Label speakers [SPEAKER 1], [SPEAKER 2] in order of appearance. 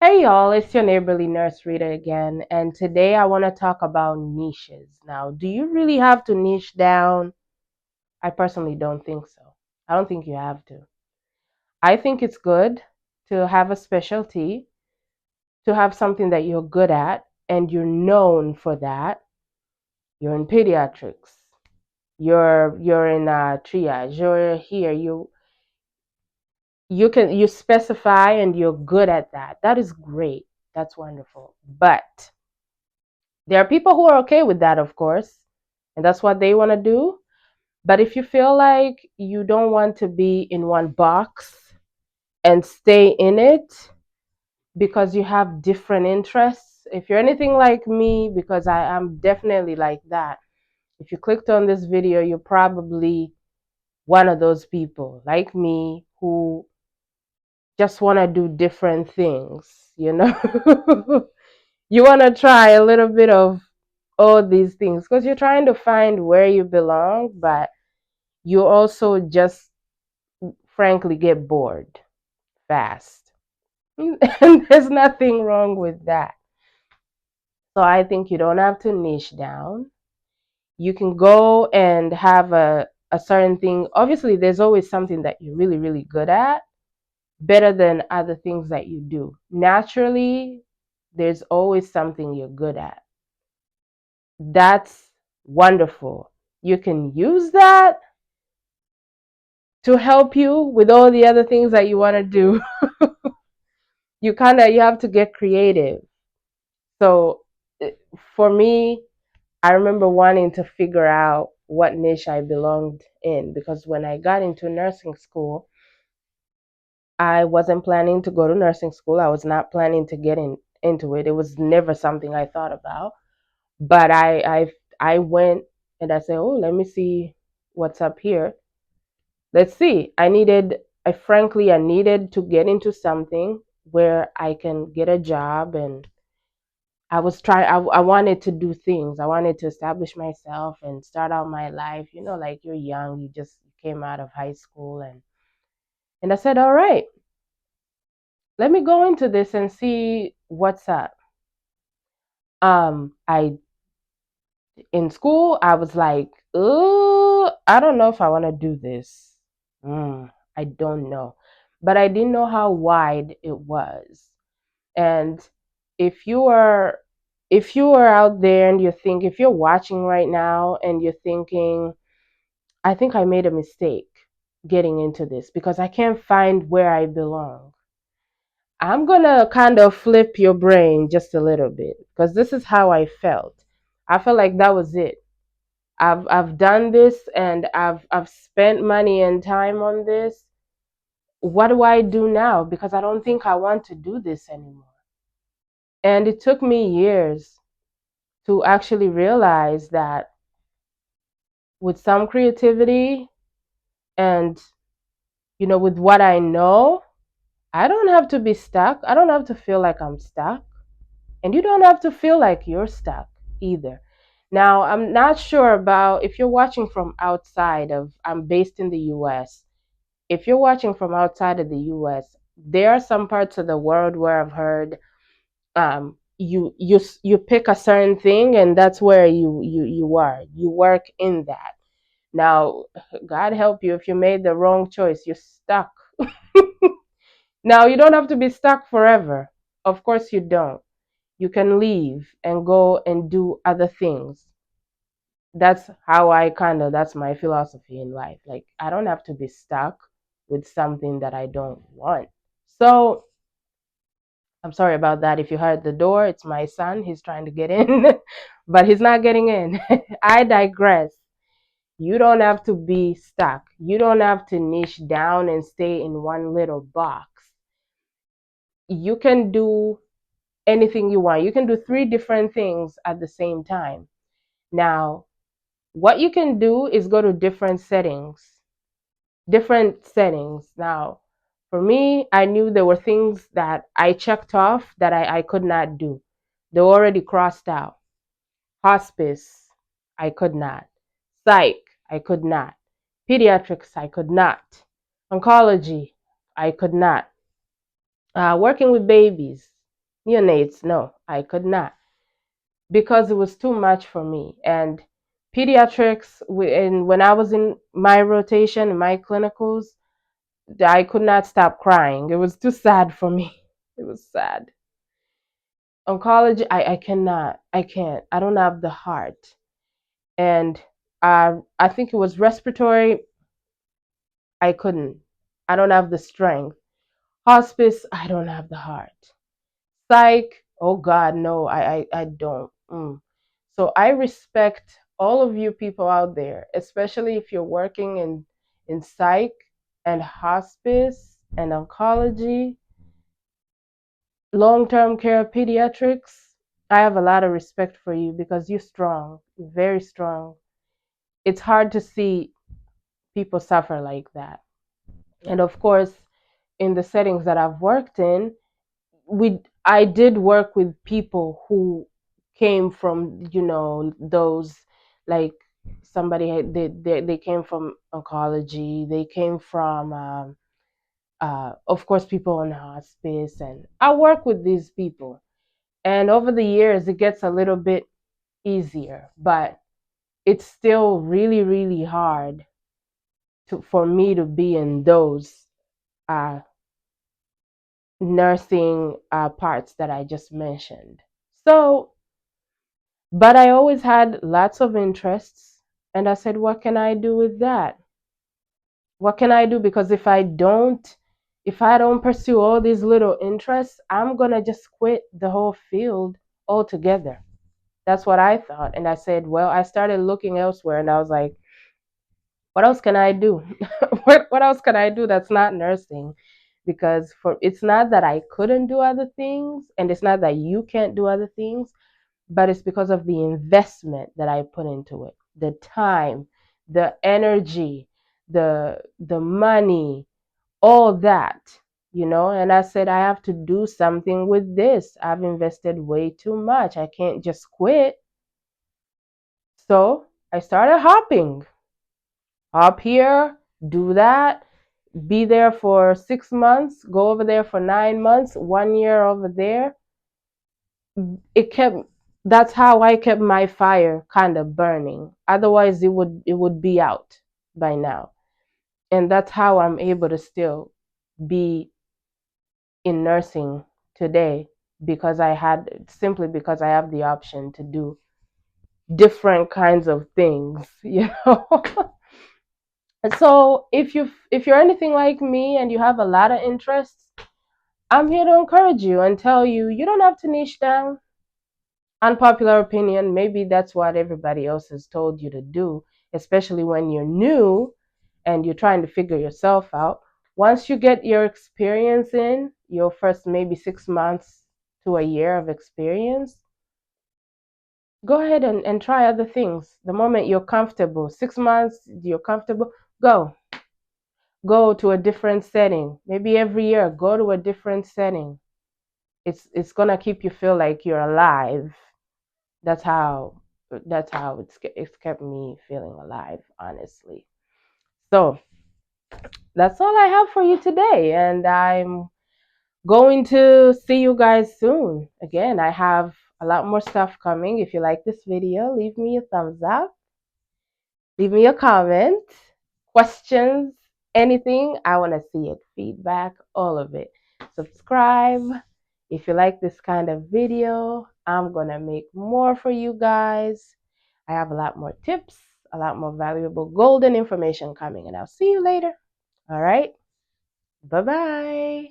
[SPEAKER 1] Hey y'all, it's your neighborly nurse Rita again, and today I want to talk about niches. Now, do you really have to niche down? I personally don't think so. I don't think you have to. I think it's good to have a specialty, to have something that you're good at and you're known for that. You're in pediatrics, you're in triage, you're here, you specify and you're good at that. That is great. That's wonderful. But there are people who are okay with that, of course, and that's what they want to do. But if you feel like you don't want to be in one box and stay in it because you have different interests, if you're anything like me, because I am definitely like that, if you clicked on this video, you're probably one of those people like me who just want to do different things. You want to try a little bit of all these things because you're trying to find where you belong, but you also just frankly get bored fast. And there's nothing wrong with that. So I think you don't have to niche down. You can go and have a certain thing. Obviously, there's always something that you're really, really good at, better than other things that you do. Naturally, there's always something you're good at. That's wonderful. You can use that to help you with all the other things that you want to do. You have to get creative. So for me, I remember wanting to figure out what niche I belonged in because when I got into nursing school, I wasn't planning to go to nursing school. I was not planning to get into it. It was never something I thought about. But I went and I said, "Oh, let me see what's up here. Let's see." I needed to get into something where I can get a job, and I wanted to do things. I wanted to establish myself and start out my life. Like you're young, you just came out of high school, and I said, "All right, let me go into this and see what's up." I In school, I was like, "Oh, I don't know if I want to do this. I don't know." But I didn't know how wide it was. And if you are if you are out there and if you're watching right now and you're thinking, I think I made a mistake getting into this because I can't find where I belong. I'm going to kind of flip your brain just a little bit because this is how I felt. I felt like that was it. I've done this and I've spent money and time on this. What do I do now? Because I don't think I want to do this anymore. And it took me years to actually realize that with some creativity and with what I know, I don't have to be stuck. I don't have to feel like I'm stuck. And you don't have to feel like you're stuck either. Now, I'm not sure about if you're watching from I'm based in the US. If you're watching from outside of the US, there are some parts of the world where I've heard you pick a certain thing and that's where you are. You work in that. Now, God help you if you made the wrong choice. You're stuck. Now, you don't have to be stuck forever. Of course, you don't. You can leave and go and do other things. That's my philosophy in life. Like, I don't have to be stuck with something that I don't want. So, I'm sorry about that. If you heard the door, it's my son. He's trying to get in, but he's not getting in. I digress. You don't have to be stuck. You don't have to niche down and stay in one little box. You can do anything you want. You can do three different things at the same time. Now, what you can do is go to different settings. Different settings. Now, for me, I knew there were things that I checked off that I could not do. They were already crossed out. Hospice, I could not. Psych, I could not. Pediatrics, I could not. Oncology, I could not. Working with babies, neonates. No, I could not, because it was too much for me. And pediatrics, and when I was in my rotation, in my clinicals, I could not stop crying. It was too sad for me. It was sad. Oncology, I cannot. I can't. I don't have the heart. And I think it was respiratory. I couldn't. I don't have the strength. Hospice, I don't have the heart. Psych, oh God, no, I don't. So I respect all of you people out there, especially if you're working in psych and hospice and oncology, long-term care, pediatrics. I have a lot of respect for you because you're strong, you're very strong. It's hard to see people suffer like that. And of course, in the settings that I've worked in, I did work with people who came from, those, like, they came from oncology, they came from of course, people in hospice, and I work with these people. And over the years it gets a little bit easier, but it's still really, really hard for me to be in those uh, nursing parts that I just mentioned. So, but I always had lots of interests, and I said, what can I do with that? What can I do? Because if I don't pursue all these little interests, I'm gonna just quit the whole field altogether. That's what I thought. And I said, well, I started looking elsewhere, and I was like, what else can I do? What else can I do that's not nursing? Because it's not that I couldn't do other things, and it's not that you can't do other things, but it's because of the investment that I put into it, the time, the energy, the money, all that, And I said, I have to do something with this. I've invested way too much. I can't just quit. So I started hopping. Hop here, do that, be there for 6 months, go over there for 9 months, 1 year over there. It kept That's how I kept my fire kind of burning. Otherwise it would be out by now. And that's how I'm able to still be in nursing today, because simply because I have the option to do different kinds of things. So if you're anything like me and you have a lot of interests, I'm here to encourage you and tell you, you don't have to niche down. Unpopular opinion, maybe that's what everybody else has told you to do, especially when you're new and you're trying to figure yourself out. Once you get your experience in, your first maybe 6 months to a year of experience, go ahead and try other things. The moment you're comfortable, 6 months, you're comfortable, go to a different setting. Maybe every year, go to a different setting. It's gonna keep you feel like you're alive. That's how it's kept me feeling alive, honestly. So that's all I have for you today, and I'm going to see you guys soon. Again, I have a lot more stuff coming. If you like this video, leave me a thumbs up, leave me a comment, questions, anything. I want to see it, feedback, all of it. Subscribe if you like this kind of video. I'm gonna make more for you guys. I have a lot more tips, a lot more valuable golden information coming, and I'll see you later. All right, bye bye.